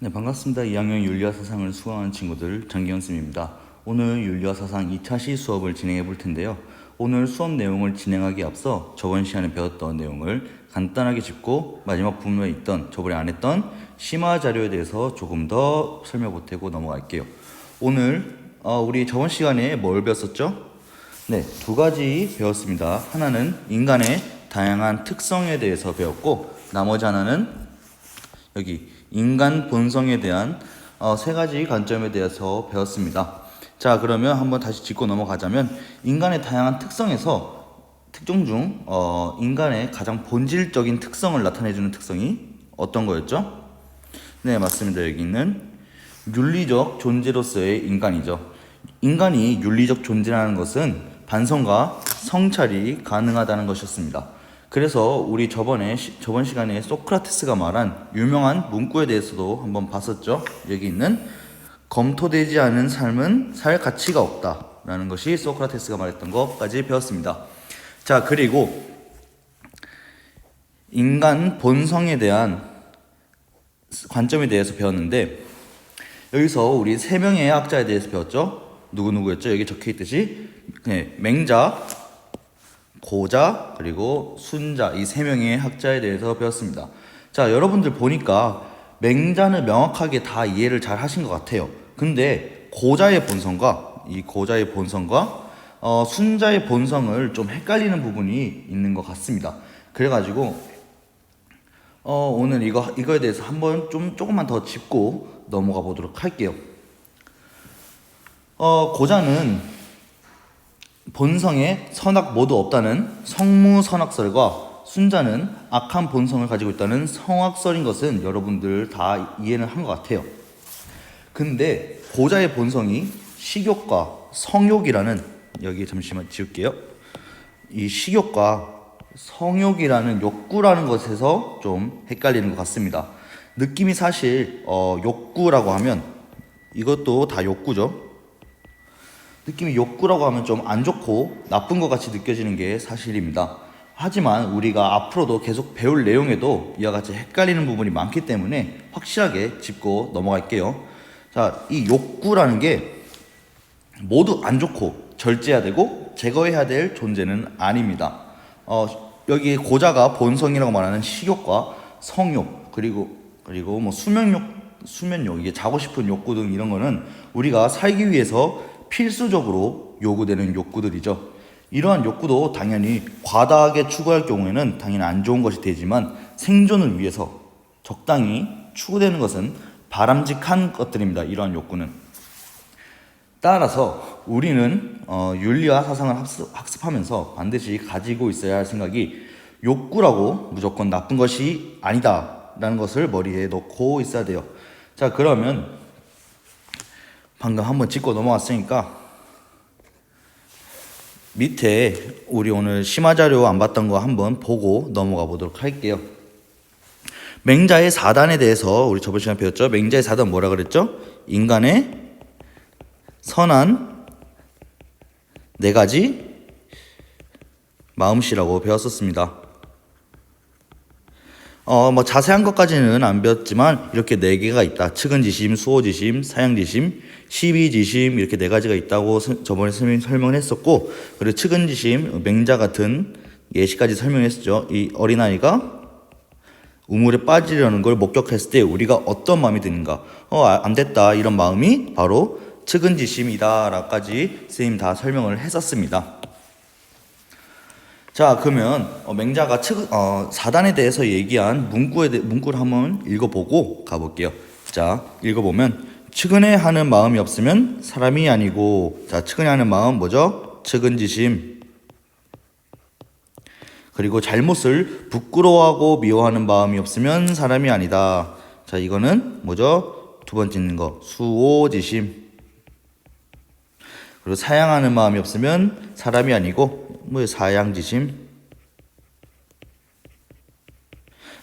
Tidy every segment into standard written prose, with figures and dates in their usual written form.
네, 반갑습니다. 2학년 윤리와 사상을 수강한 친구들 장기현쌤입니다. 오늘 윤리와 사상 2차 시 수업을 진행해 볼 텐데요. 오늘 수업 내용을 진행하기에 앞서 저번 시간에 배웠던 내용을 간단하게 짚고 마지막 부분에 있던 저번에 안 했던 심화 자료에 대해서 조금 더 설명 보태고 넘어갈게요. 오늘 우리 저번 시간에 뭘 배웠었죠? 네, 두 가지 배웠습니다. 하나는 인간의 다양한 특성에 대해서 배웠고 나머지 하나는 여기 인간 본성에 대한 세 가지 관점에 대해서 배웠습니다. 자, 그러면 한번 다시 짚고 넘어가자면 인간의 다양한 특성에서 특종 중 인간의 가장 본질적인 특성을 나타내주는 특성이 어떤 거였죠? 네, 맞습니다. 여기는 윤리적 존재로서의 인간이죠. 인간이 윤리적 존재라는 것은 반성과 성찰이 가능하다는 것이었습니다. 그래서 우리 저번 시간에 소크라테스가 말한 유명한 문구에 대해서도 한번 봤었죠. 여기 있는 검토되지 않은 삶은 살 가치가 없다 라는 것이 소크라테스가 말했던 것까지 배웠습니다. 자, 그리고 인간 본성에 대한 관점에 대해서 배웠는데 여기서 우리 세 명의 학자에 대해서 배웠죠. 누구누구였죠? 여기 적혀있듯이 맹자, 고자, 그리고 순자 이 세 명의 학자에 대해서 배웠습니다. 자, 여러분들 보니까 맹자는 명확하게 다 이해를 잘 하신 것 같아요. 근데 고자의 본성과 순자의 본성을 좀 헷갈리는 부분이 있는 것 같습니다. 그래가지고 오늘 이거에 대해서 한번 조금만 더 짚고 넘어가 보도록 할게요. 고자는 본성에 선악 모두 없다는 성무선악설과 순자는 악한 본성을 가지고 있다는 성악설인 것은 여러분들 다 이해는 한 것 같아요. 근데 고자의 본성이 식욕과 성욕이라는, 여기 잠시만 지울게요. 이 식욕과 성욕이라는 욕구라는 것에서 좀 헷갈리는 것 같습니다. 느낌이 사실 욕구라고 하면 이것도 다 욕구죠. 느낌이 욕구라고 하면 좀 안 좋고 나쁜 것 같이 느껴지는 게 사실입니다. 하지만 우리가 앞으로도 계속 배울 내용에도 이와 같이 헷갈리는 부분이 많기 때문에 확실하게 짚고 넘어갈게요. 자, 이 욕구라는 게 모두 안 좋고 절제해야 되고 제거해야 될 존재는 아닙니다. 여기 고자가 본성이라고 말하는 식욕과 성욕 그리고 뭐 수면욕, 이게 자고 싶은 욕구 등 이런 거는 우리가 살기 위해서 필수적으로 요구되는 욕구들이죠. 이러한 욕구도 당연히 과다하게 추구할 경우에는 당연히 안 좋은 것이 되지만 생존을 위해서 적당히 추구되는 것은 바람직한 것들입니다. 이러한 욕구는. 따라서 우리는 윤리와 사상을 학습하면서 반드시 가지고 있어야 할 생각이 욕구라고 무조건 나쁜 것이 아니다 라는 것을 머리에 넣고 있어야 돼요. 자, 그러면 방금 한번 짚고 넘어왔으니까 밑에 우리 오늘 심화 자료 안 봤던 거 한번 보고 넘어가 보도록 할게요. 맹자의 4단에 대해서 우리 저번 시간에 배웠죠. 맹자의 4단 뭐라 그랬죠? 인간의 선한 4가지 마음씨라고 배웠었습니다. 뭐 자세한 것까지는 안 배웠지만 이렇게 4개가 있다. 측은지심, 수호지심, 사양지심, 시비지심 이렇게 4가지가 있다고 저번에 설명을 했었고, 그리고 측은지심, 맹자 같은 예시까지 설명했었죠. 이 어린아이가 우물에 빠지려는 걸 목격했을 때 우리가 어떤 마음이 드는가, 안 됐다 이런 마음이 바로 측은지심이다 라까지 선생님 다 설명을 했었습니다. 자, 그러면 맹자가 4단에 대해서 얘기한 문구를 한번 읽어보고 가볼게요. 자, 읽어보면 측은해 하는 마음이 없으면 사람이 아니고, 자, 측은해 하는 마음 뭐죠? 측은지심. 그리고 잘못을 부끄러워하고 미워하는 마음이 없으면 사람이 아니다. 자, 이거는 뭐죠? 두 번째 있는 거 수호지심. 그리고 사양하는 마음이 없으면 사람이 아니고 뭐 사양지심.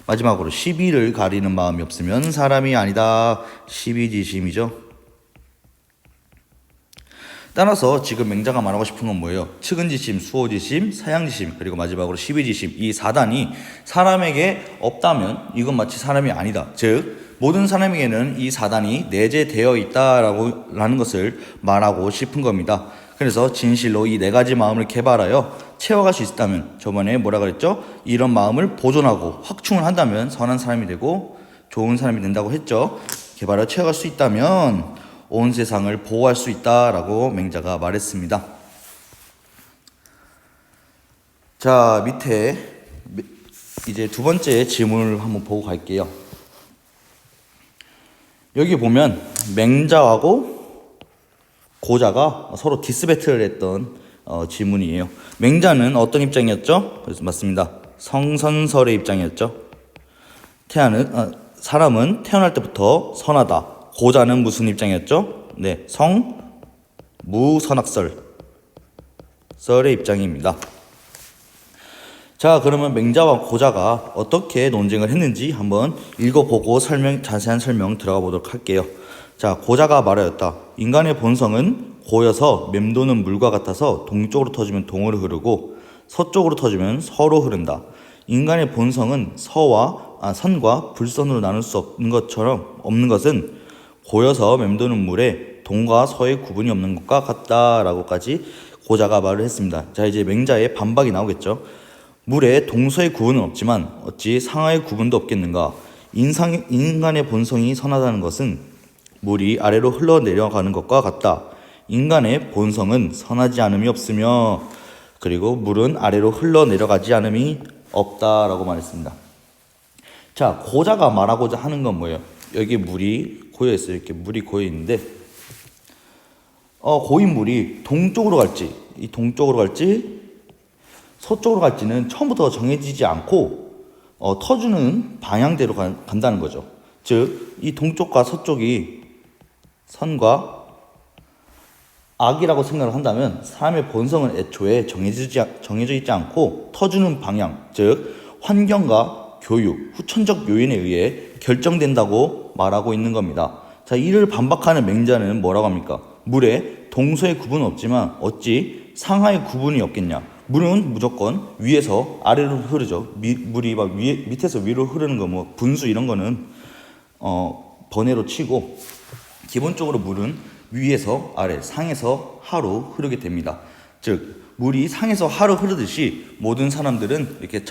마지막으로 시비를 가리는 마음이 없으면 사람이 아니다. 시비지심이죠. 따라서 지금 맹자가 말하고 싶은 건 뭐예요? 측은지심, 수호지심, 사양지심, 그리고 마지막으로 시비지심, 이 4단이 사람에게 없다면 이건 마치 사람이 아니다. 즉 모든 사람에게는 이 사단이 내재되어 있다라는 것을 말하고 싶은 겁니다. 그래서 진실로 이 네 가지 마음을 개발하여 채워갈 수 있다면, 저번에 뭐라 그랬죠? 이런 마음을 보존하고 확충을 한다면 선한 사람이 되고 좋은 사람이 된다고 했죠. 개발하여 채워갈 수 있다면 온 세상을 보호할 수 있다라고 맹자가 말했습니다. 자, 밑에 이제 두 번째 질문을 한번 보고 갈게요. 여기 보면 맹자하고 고자가 서로 디스 배틀을 했던 질문이에요. 맹자는 어떤 입장이었죠? 그래서 맞습니다. 성선설의 입장이었죠. 사람은 태어날 때부터 선하다. 고자는 무슨 입장이었죠? 네, 무선악설의 입장입니다. 자, 그러면 맹자와 고자가 어떻게 논쟁을 했는지 한번 읽어보고 자세한 설명 들어가 보도록 할게요. 자, 고자가 말하였다. 인간의 본성은 고여서 맴도는 물과 같아서 동쪽으로 터지면 동으로 흐르고 서쪽으로 터지면 서로 흐른다. 인간의 본성은 선과 불선으로 나눌 수 없는 것은 고여서 맴도는 물에 동과 서의 구분이 없는 것과 같다라고까지 고자가 말을 했습니다. 자, 이제 맹자의 반박이 나오겠죠. 물에 동서의 구분은 없지만 어찌 상하의 구분도 없겠는가. 인간의 본성이 선하다는 것은 물이 아래로 흘러내려가는 것과 같다. 인간의 본성은 선하지 않음이 없으며 그리고 물은 아래로 흘러내려가지 않음이 없다라고 말했습니다. 자, 고자가 말하고자 하는 건 뭐예요? 여기 물이 고여 있어요. 이렇게 물이 고여 있는데 고인 물이 동쪽으로 갈지 서쪽으로 갈지는 처음부터 정해지지 않고 터주는 방향대로 간다는 거죠. 즉, 이 동쪽과 서쪽이 선과 악이라고 생각을 한다면 사람의 본성은 애초에 정해져 있지 않고 터주는 방향, 즉 환경과 교육, 후천적 요인에 의해 결정된다고 말하고 있는 겁니다. 자, 이를 반박하는 맹자는 뭐라고 합니까? 물에 동서의 구분은 없지만 어찌 상하의 구분이 없겠냐. 물은 무조건 위에서 아래로 흐르죠. 물이 막 밑에서 위로 흐르는 거, 뭐 분수 이런 거는 번외로 치고 기본적으로 물은 위에서 아래, 상에서 하로 흐르게 됩니다. 즉 물이 상에서 하로 흐르듯이 모든 사람들은 이렇게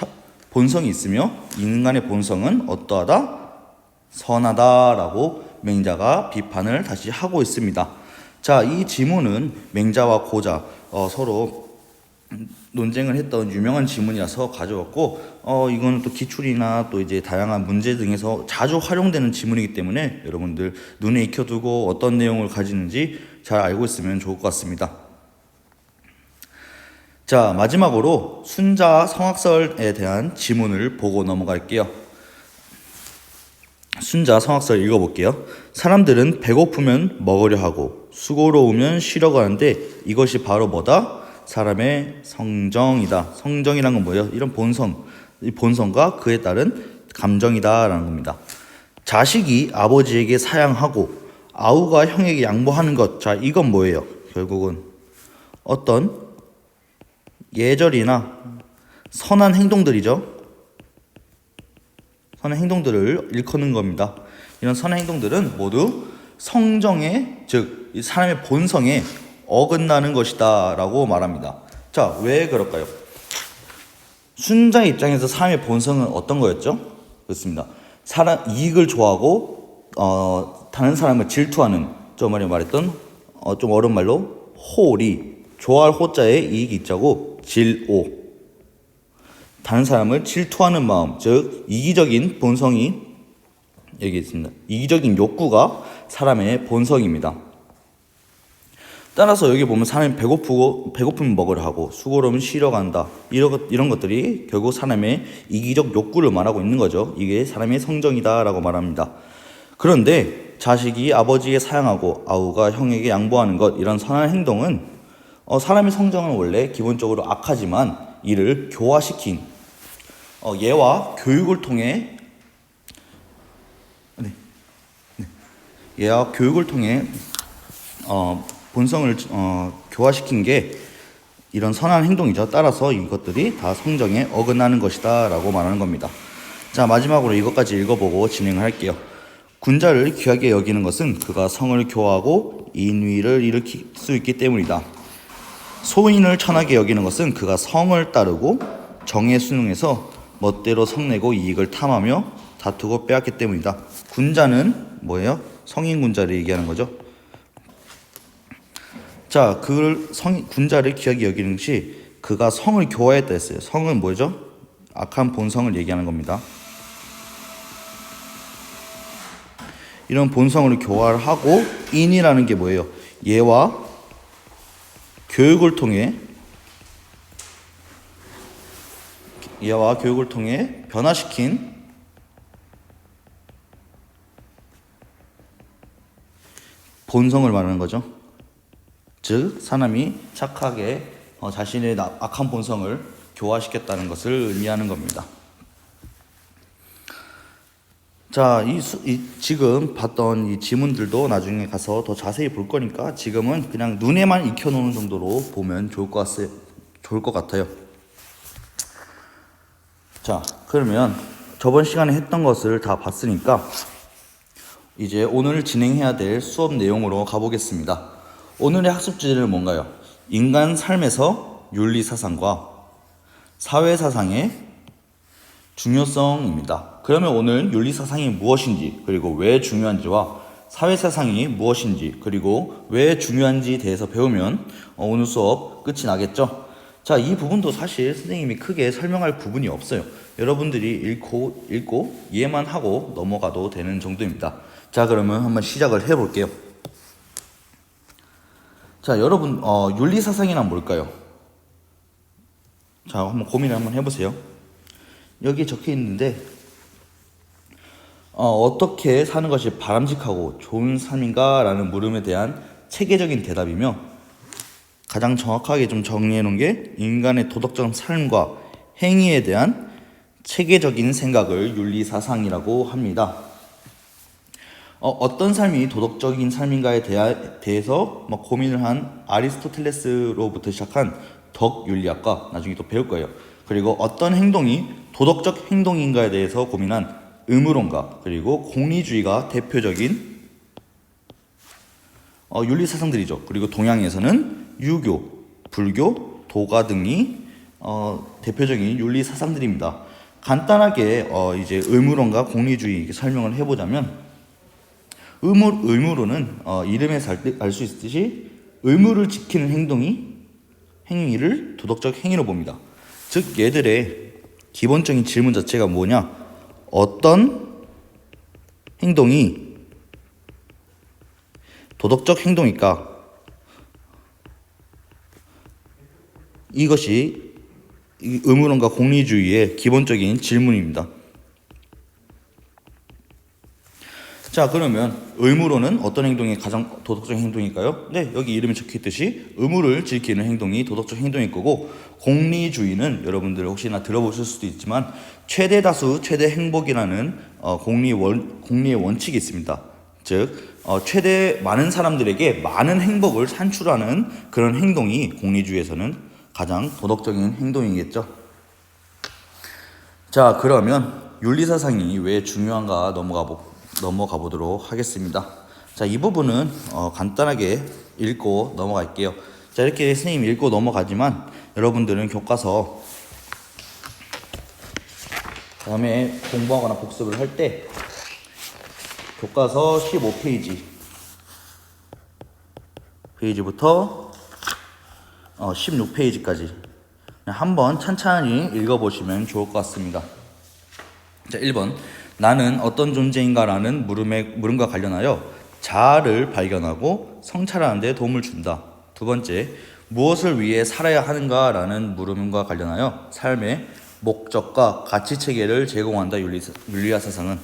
본성이 있으며 인간의 본성은 어떠하다? 선하다라고 맹자가 비판을 다시 하고 있습니다. 자, 이 지문은 맹자와 고자 서로 논쟁을 했던 유명한 지문이라서 가져왔고 이거는 또 기출이나 또 이제 다양한 문제 등에서 자주 활용되는 지문이기 때문에 여러분들 눈에 익혀두고 어떤 내용을 가지는지 잘 알고 있으면 좋을 것 같습니다. 자, 마지막으로 순자 성악설에 대한 지문을 보고 넘어갈게요. 순자 성악설 읽어볼게요. 사람들은 배고프면 먹으려 하고 수고로우면 쉬려고 하는데 이것이 바로 뭐다? 사람의 성정이다. 성정이란 건 뭐예요? 이런 이 본성과 그에 따른 감정이다라는 겁니다. 자식이 아버지에게 사양하고 아우가 형에게 양보하는 것. 자, 이건 뭐예요? 결국은 어떤 예절이나 선한 행동들이죠. 선한 행동들을 일컫는 겁니다. 이런 선한 행동들은 모두 성정의, 즉 사람의 본성에 어긋나는 것이다 라고 말합니다. 자, 왜 그럴까요? 순자의 입장에서 사람의 본성은 어떤 거였죠? 그렇습니다. 이익을 좋아하고 다른 사람을 질투하는, 저번에 말했던 좀 어려운 말로 호리, 좋아할 호자에 이익이 있자고 질오, 다른 사람을 질투하는 마음, 즉 이기적인 본성이 여기 있습니다. 이기적인 욕구가 사람의 본성입니다. 따라서 여기 보면 사람이 배고프면 먹으려 하고 수고로우면 쉬러 간다. 이런 것들이 결국 사람의 이기적 욕구를 말하고 있는 거죠. 이게 사람의 성정이다 라고 말합니다. 그런데 자식이 아버지에게 사양하고 아우가 형에게 양보하는 것, 이런 선한 행동은 사람의 성정은 원래 기본적으로 악하지만 이를 교화시킨 예와 교육을 통해 본성을 교화시킨 게 이런 선한 행동이죠. 따라서 이것들이 다 성정에 어긋나는 것이다 라고 말하는 겁니다. 자, 마지막으로 이것까지 읽어보고 진행을 할게요. 군자를 귀하게 여기는 것은 그가 성을 교화하고 인위를 일으킬 수 있기 때문이다. 소인을 천하게 여기는 것은 그가 성을 따르고 정에 순응해서 멋대로 성내고 이익을 탐하며 다투고 빼앗기 때문이다. 군자는 뭐예요? 성인 군자를 얘기하는 거죠. 자, 군자를 귀하게 여기는 것이 그가 성을 교화했다 했어요. 성은 뭐죠? 악한 본성을 얘기하는 겁니다. 이런 본성을 교화를 하고 인이라는 게 뭐예요? 얘와 교육을 통해 변화시킨 본성을 말하는 거죠. 즉 사람이 착하게 자신의 악한 본성을 교화시켰다는 것을 의미하는 겁니다. 자, 지금 봤던 이 지문들도 나중에 가서 더 자세히 볼 거니까 지금은 그냥 눈에만 익혀놓는 정도로 보면 좋을 것 같아요. 자, 그러면 저번 시간에 했던 것을 다 봤으니까 이제 오늘 진행해야 될 수업 내용으로 가보겠습니다. 오늘의 학습 주제는 뭔가요? 인간 삶에서 윤리사상과 사회사상의 중요성입니다. 그러면 오늘 윤리사상이 무엇인지, 그리고 왜 중요한지와 사회사상이 무엇인지, 그리고 왜 중요한지에 대해서 배우면 오늘 수업 끝이 나겠죠? 자, 이 부분도 사실 선생님이 크게 설명할 부분이 없어요. 여러분들이 읽고 이해만 하고 넘어가도 되는 정도입니다. 자, 그러면 한번 시작을 해볼게요. 자, 여러분, 윤리사상이란 뭘까요? 자, 한번 고민을 한번 해보세요. 여기 적혀 있는데, 어떻게 사는 것이 바람직하고 좋은 삶인가? 라는 물음에 대한 체계적인 대답이며, 가장 정확하게 좀 정리해 놓은 게 인간의 도덕적 삶과 행위에 대한 체계적인 생각을 윤리사상이라고 합니다. 어떤 삶이 도덕적인 삶인가에 대해서 고민을 한 아리스토텔레스로부터 시작한 덕윤리학과 나중에 또 배울 거예요. 그리고 어떤 행동이 도덕적 행동인가에 대해서 고민한 의무론가, 그리고 공리주의가 대표적인 윤리사상들이죠. 그리고 동양에서는 유교, 불교, 도가 등이 대표적인 윤리사상들입니다. 간단하게 이제 의무론과 공리주의 설명을 해보자면, 의무론은 이름에서 알 수 있듯이 의무를 지키는 행위를 도덕적 행위로 봅니다. 즉 얘들의 기본적인 질문 자체가 뭐냐? 어떤 행동이 도덕적 행동일까? 이것이 의무론과 공리주의의 기본적인 질문입니다. 자, 그러면 의무로는 어떤 행동이 가장 도덕적 행동일까요? 네, 여기 이름에 적혀있듯이 의무를 지키는 행동이 도덕적 행동일 거고, 공리주의는 여러분들 혹시나 들어보실 수도 있지만 최대 다수 최대 행복이라는 공리의 원칙이 있습니다. 즉 최대 많은 사람들에게 많은 행복을 산출하는 그런 행동이 공리주의에서는 가장 도덕적인 행동이겠죠. 자, 그러면 윤리사상이 왜 중요한가 넘어가 보도록 하겠습니다. 자, 이 부분은 간단하게 읽고 넘어갈게요. 자, 이렇게 선생님이 읽고 넘어가지만 여러분들은 교과서 다음에 공부하거나 복습을 할 때 교과서 15페이지부터 16페이지까지 한번 찬찬히 읽어보시면 좋을 것 같습니다. 자, 1번. 나는 어떤 존재인가라는 물음과 관련하여 자아를 발견하고 성찰하는 데 도움을 준다. 두 번째, 무엇을 위해 살아야 하는가라는 물음과 관련하여 삶의 목적과 가치 체계를 제공한다. 윤리사상은.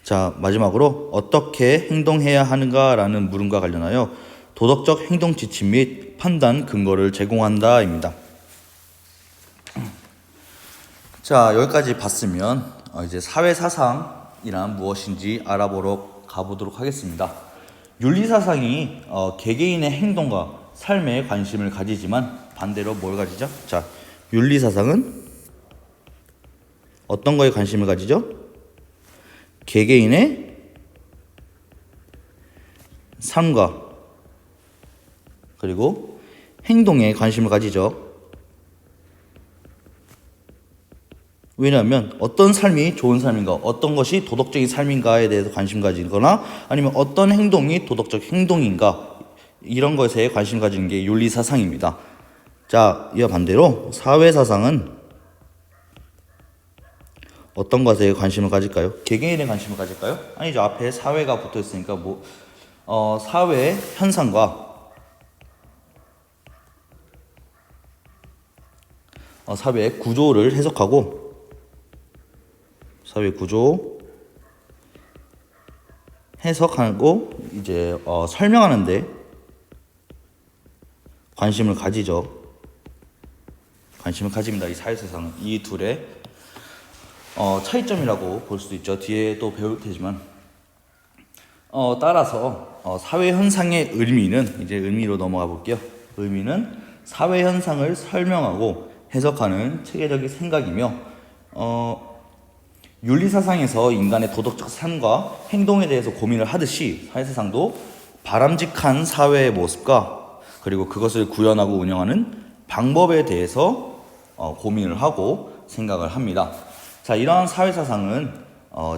자, 마지막으로 어떻게 행동해야 하는가라는 물음과 관련하여 도덕적 행동 지침 및 판단 근거를 제공한다입니다. 자, 여기까지 봤으면 이제 사회사상이란 무엇인지 알아보러 가보도록 하겠습니다. 윤리사상이 개개인의 행동과 삶에 관심을 가지지만 반대로 뭘 가지죠? 자, 윤리사상은 어떤 거에 관심을 가지죠? 개개인의 삶과 그리고 행동에 관심을 가지죠. 왜냐하면 어떤 삶이 좋은 삶인가, 어떤 것이 도덕적인 삶인가에 대해서 관심 가지거나 아니면 어떤 행동이 도덕적 행동인가 이런 것에 관심 가지는 게 윤리사상입니다. 자, 이와 반대로 사회사상은 어떤 것에 관심을 가질까요? 개개인에 관심을 가질까요? 아니죠. 앞에 사회가 붙어 있으니까 사회 현상과 사회의 구조를 해석하고 사회 구조 해석하고 이제 설명하는데 관심을 가지죠. 관심을 가집니다. 이 사회사상은 이 둘의 차이점이라고 볼 수도 있죠. 뒤에 또 배울 테지만 따라서 사회 현상의 의미는 이제 의미로 넘어가 볼게요. 의미는 사회 현상을 설명하고 해석하는 체계적인 생각이며 윤리사상에서 인간의 도덕적 삶과 행동에 대해서 고민을 하듯이 사회사상도 바람직한 사회의 모습과 그리고 그것을 구현하고 운영하는 방법에 대해서 고민을 하고 생각을 합니다. 자, 이러한 사회사상은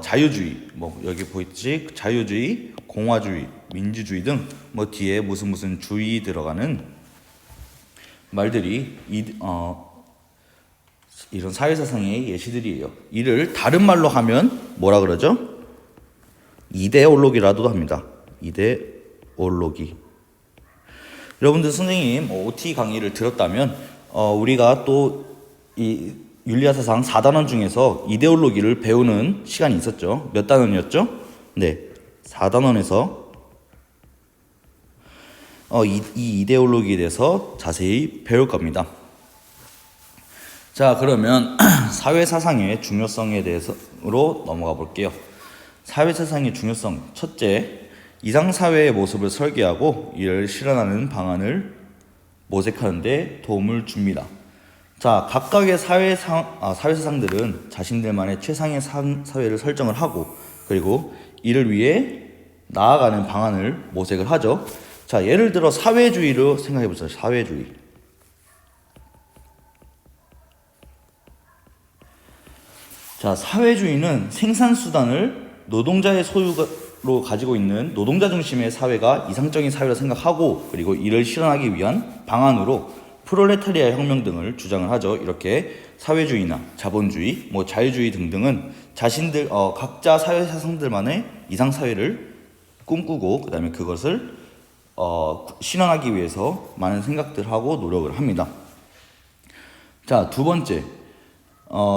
자유주의, 여기 보이듯이 자유주의, 공화주의, 민주주의 등 뒤에 무슨 주의 들어가는 말들이 이런 사회사상의 예시들이에요. 이를 다른 말로 하면 뭐라 그러죠? 이데올로기라도 합니다. 이데올로기. 여러분들 선생님 OT 강의를 들었다면 우리가 또 이 윤리사상 4단원 중에서 이데올로기를 배우는 시간이 있었죠. 몇 단원이었죠? 네, 4단원에서 이 이데올로기에 대해서 자세히 배울 겁니다. 자, 그러면 사회사상의 중요성에 대해서로 넘어가 볼게요. 사회사상의 중요성. 첫째, 이상사회의 모습을 설계하고 이를 실현하는 방안을 모색하는 데 도움을 줍니다. 자, 각각의 사회사상들은 자신들만의 최상의 사회를 설정을 하고 그리고 이를 위해 나아가는 방안을 모색을 하죠. 자, 예를 들어 사회주의로 생각해 보세요. 사회주의. 자, 사회주의는 생산수단을 노동자의 소유로 가지고 있는 노동자 중심의 사회가 이상적인 사회로 생각하고 그리고 이를 실현하기 위한 방안으로 프롤레타리아 혁명 등을 주장을 하죠. 이렇게 사회주의나 자본주의, 자유주의 등등은 자신들 각자 사회사상들만의 이상사회를 꿈꾸고 그 다음에 그것을 실현하기 위해서 많은 생각들을 하고 노력을 합니다. 자, 두 번째,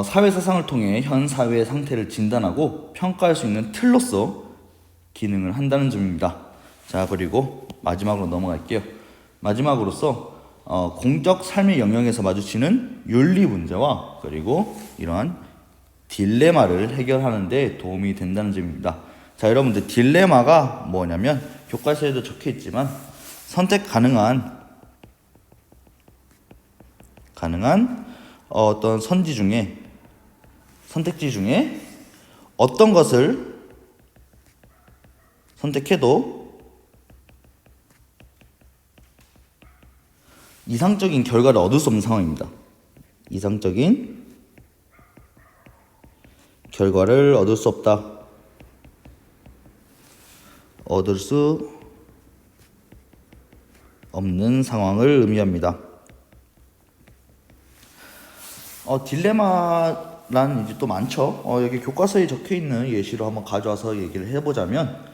사회사상을 통해 현 사회의 상태를 진단하고 평가할 수 있는 틀로서 기능을 한다는 점입니다. 자, 그리고 마지막으로 넘어갈게요. 마지막으로서 공적 삶의 영역에서 마주치는 윤리 문제와 그리고 이러한 딜레마를 해결하는 데 도움이 된다는 점입니다. 자, 여러분들 딜레마가 뭐냐면 교과서에도 적혀 있지만 선택 가능한 어떤 선택지 중에 어떤 것을 선택해도 이상적인 결과를 얻을 수 없는 상황입니다. 이상적인 결과를 얻을 수 없다. 얻을 수 없는 상황을 의미합니다. 딜레마란 이제 또 많죠. 여기 교과서에 적혀 있는 예시로 한번 가져와서 얘기를 해보자면,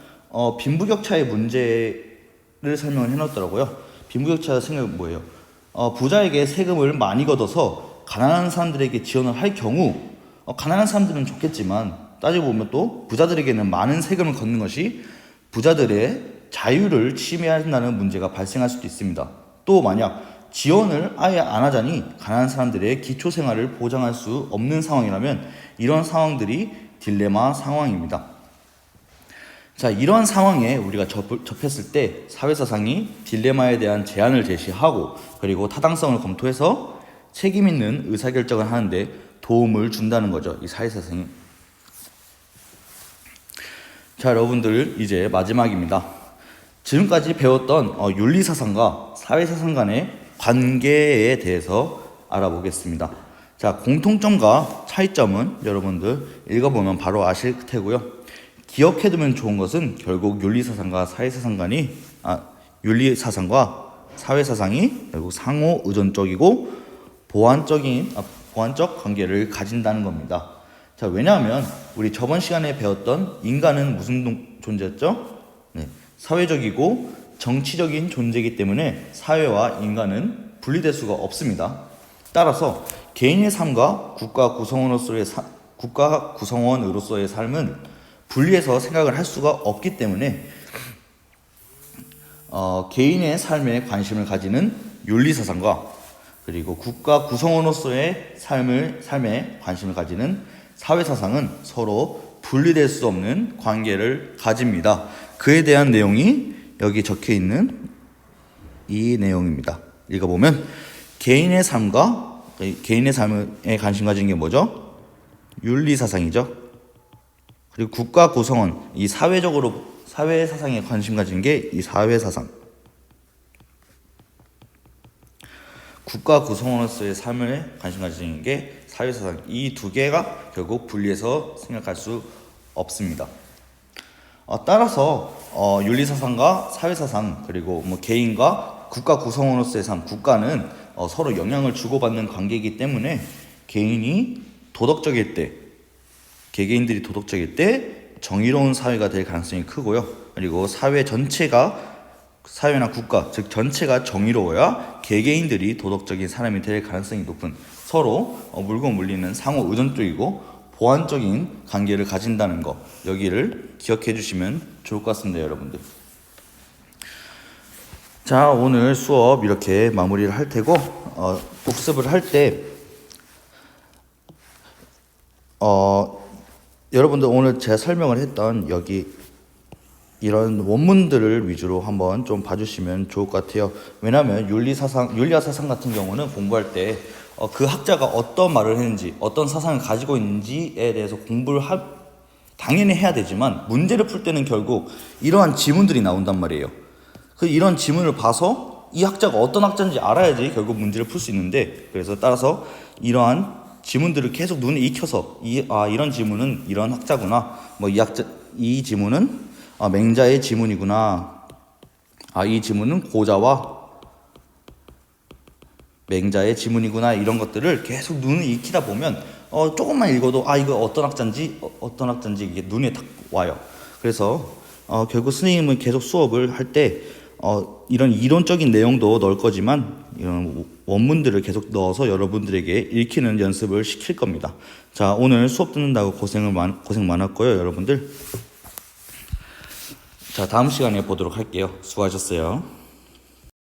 빈부격차의 문제를 설명을 해놨더라고요. 빈부격차의 생각은 뭐예요? 부자에게 세금을 많이 걷어서 가난한 사람들에게 지원을 할 경우, 가난한 사람들은 좋겠지만 따지고 보면 또 부자들에게는 많은 세금을 걷는 것이 부자들의 자유를 침해한다는 문제가 발생할 수도 있습니다. 또 만약 지원을 아예 안 하자니 가난한 사람들의 기초생활을 보장할 수 없는 상황이라면 이런 상황들이 딜레마 상황입니다. 자, 이러한 상황에 우리가 접했을 때 사회사상이 딜레마에 대한 제안을 제시하고 그리고 타당성을 검토해서 책임 있는 의사결정을 하는데 도움을 준다는 거죠. 이 사회사상이. 자, 여러분들 이제 마지막입니다. 지금까지 배웠던 윤리사상과 사회사상 간의 관계에 대해서 알아보겠습니다. 자, 공통점과 차이점은 여러분들 읽어보면 바로 아실 테고요. 기억해두면 좋은 것은 결국 윤리사상과 사회사상이 결국 상호 의존적이고 보완적 관계를 가진다는 겁니다. 자, 왜냐하면 우리 저번 시간에 배웠던 인간은 무슨 존재였죠? 네, 사회적이고 정치적인 존재이기 때문에 사회와 인간은 분리될 수가 없습니다. 따라서 개인의 삶과 국가 구성원으로서의 삶은 분리해서 생각을 할 수가 없기 때문에 개인의 삶에 관심을 가지는 윤리사상과 그리고 국가 구성원으로서의 삶에 관심을 가지는 사회사상은 서로 분리될 수 없는 관계를 가집니다. 그에 대한 내용이 여기 적혀 있는 이 내용입니다. 읽어보면 개인의 삶에 관심 가지는 게 뭐죠? 윤리사상이죠. 그리고 국가 구성원, 이 사회사상에 관심 가지는 게 이 사회사상. 국가 구성원으로서의 삶에 관심 가지는 게 사회사상. 이 두 개가 결국 분리해서 생각할 수 없습니다. 따라서 윤리사상과 사회사상 그리고 개인과 국가 구성원으로서의 삶, 국가는 서로 영향을 주고받는 관계이기 때문에 개개인들이 도덕적일 때 정의로운 사회가 될 가능성이 크고요. 그리고 사회나 국가, 즉 전체가 정의로워야 개개인들이 도덕적인 사람이 될 가능성이 높은 서로 물고 물리는 상호 의존적이고 보완적인 관계를 가진다는 거, 여기를 기억해 주시면 좋을 것 같습니다, 여러분들. 자, 오늘 수업 이렇게 마무리를 할 테고 복습을 할 때 여러분들 오늘 제가 설명을 했던 여기 이런 원문들을 위주로 한번 좀 봐주시면 좋을 것 같아요. 왜냐하면 윤리와 사상 같은 경우는 공부할 때 그 학자가 어떤 말을 했는지, 어떤 사상을 가지고 있는지에 대해서 공부를 당연히 해야 되지만 문제를 풀 때는 결국 이러한 지문들이 나온단 말이에요. 이런 지문을 봐서 이 학자가 어떤 학자인지 알아야지 결국 문제를 풀 수 있는데, 그래서 따라서 이러한 지문들을 계속 눈에 익혀서 이런 지문은 이런 학자구나, 이 지문은 맹자의 지문이구나, 이 지문은 고자와 맹자의 지문이구나, 이런 것들을 계속 눈을 익히다 보면 조금만 읽어도 이거 어떤 학자인지 이게 눈에 딱 와요. 그래서 결국 스님은 계속 수업을 할 때 이런 이론적인 내용도 넣을 거지만 이런 원문들을 계속 넣어서 여러분들에게 읽히는 연습을 시킬 겁니다. 자, 오늘 수업 듣는다고 고생 많았고요, 여러분들. 자, 다음 시간에 보도록 할게요. 수고하셨어요.